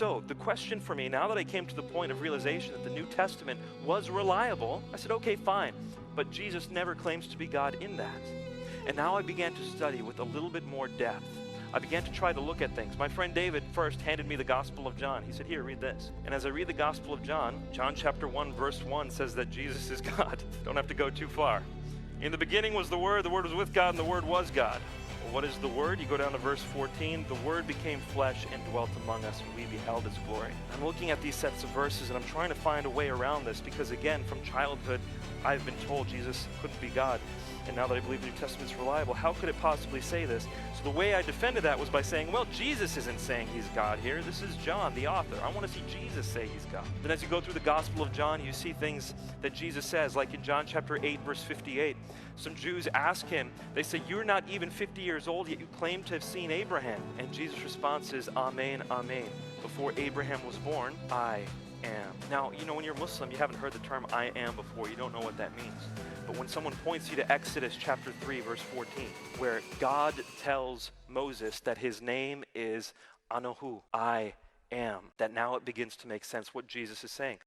So the question for me, now that I came to the point of realization that the New Testament was reliable, I said, okay, fine, but Jesus never claims to be God in that. And now I began to study with a little bit more depth. I began to try to look at things. My friend David first handed me the Gospel of John. He said, here, read this. And as I read the Gospel of John, John chapter 1, verse 1 says that Jesus is God. Don't have to go too far. In the beginning was the Word was with God, and the Word was God. Well, what is the Word? You go down to verse 14. The Word became flesh and dwelt among us, and we beheld His glory. I'm looking at these sets of verses, and I'm trying to find a way around this, because again, from childhood, I've been told Jesus couldn't be God. And now that I believe the New Testament's reliable, how could it possibly say this? So the way I defended that was by saying, well, Jesus isn't saying He's God here. This is John, the author. I want to see Jesus say He's God. Then as you go through the Gospel of John, you see things that Jesus says, like in John chapter 8, verse 58. Some Jews ask Him, they say, you're not even 50 years old, yet you claim to have seen Abraham. And Jesus' response is, Amen, Amen. Before Abraham was born, I am. Now, you know, when you're Muslim, you haven't heard the term I am before. You don't know what that means. But when someone points you to Exodus chapter 3, verse 14, where God tells Moses that his name is Anohu, I am, that now it begins to make sense what Jesus is saying.